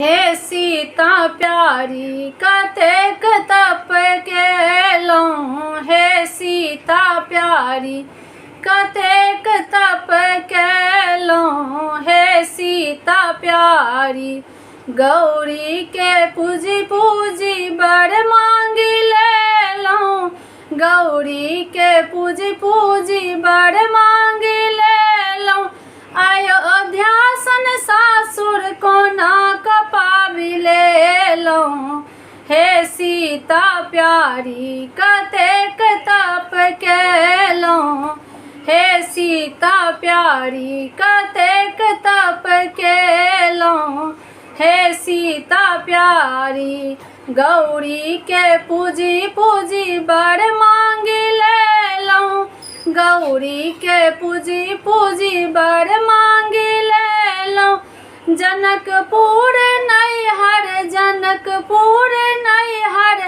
हे सीता प्यारी कतेक तप केलहुँ। हे सीता प्यारी कतेक तप केलहुँ। हे सीता प्यारी गौरी के पूजी पूजी बड़ मांगी लेलहुँ। गौरी के पूजी पूजी बड़ मांगी लेलहुँ। अयोध्या सन सासुर कोना कपाबि लेलहुँ। हे सीता प्यारी कतेक तप केलहुँ। हे सीता प्यारी कतेक तप केलहुँ। हे सीता प्यारी गौरी के पूजी पूजी बड़ मांगी लेलहुँ। गौरी के पूजी पूजी बड़ मांगी लेलहुँ। जनकपुर नैहर जनकपुर नैहर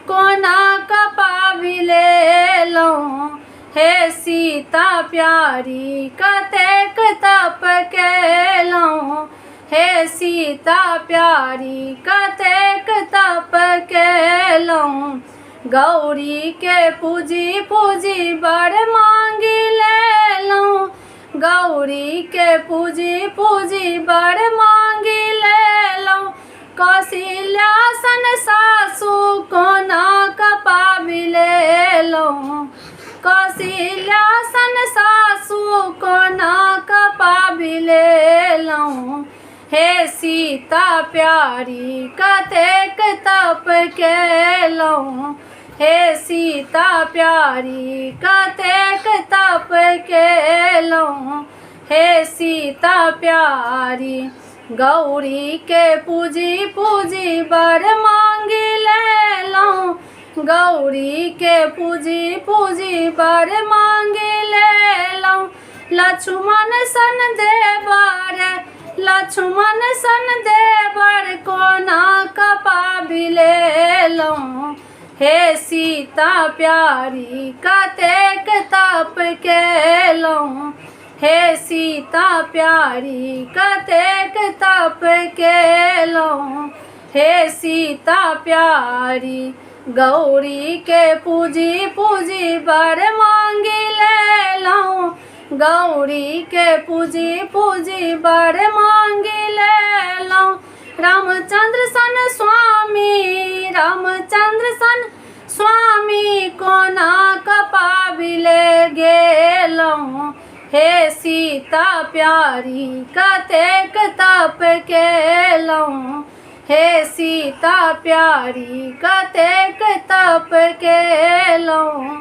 कोना कपाबि लेलहुँ। हे सीता प्यारी कतेक तप केलहुँ। हे सीता प्यारी कतेक तप केलहुँ। गौरी के पूजी पूजी बड़ मांगी लेलहुँ। गौरी के पूजी पूजी बड़ मांगी लेलहुँ। कौशल्या सन सासु कोना कपाबि लेलहुँ। कौशल्या सन सासु कोना कपाबि लेलहुँ। हे सीता प्यारी कतेक तप केलहुँ। हे सीता प्यारी कतेक तप केलहुँ। हे सीता प्यारी गौरी के पूजी पूजी बड़ मांगी लेलहुँ। गौरी के पूजी पूजी बड़ मांगी लेलहुँ। लक्ष्मण सन देवर लक्ष्मण सन देवर कोना कपाबि लेलहुँ। हे सीता प्यारी कतेक तप केलहुँ। हे सीता प्यारी कतेक तप केलहुँ। हे सीता प्यारी गौरी के पूजी पूजी बड़ मांगी लेलहुँ। गौरी के पूजी पूजी बड़ मांगी लेलहुँ। रामचंद्र सन स्वामी रामचंद्र सन स्वामी कोना कपाबि ले गेलहुँ। हे सीता प्यारी कतेक तप केलहुँ। हे सीता प्यारी कतेक तप केलहुँ।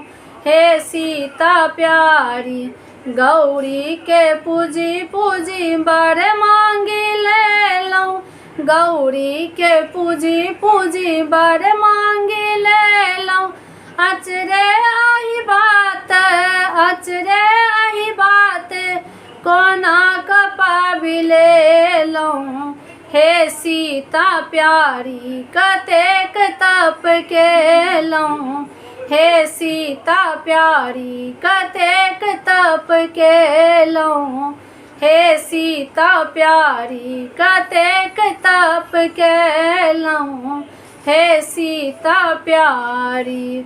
हे सीता प्यारी गौरी के पूजी पूजी बड़ मांगी लेलहुँ। गौरी के पूजी पूजी बड़ मांगी लेलहुँ। अचरे आही बात अचरे आही बात कोना कपाबि लेलहुँ। हे सीता प्यारी कतेक तप केलहुँ। हे सीता प्यारी कतेक तप केलहुँ। हे सीता प्यारी कतेक तप केलहुँ। हे सीता प्यारी।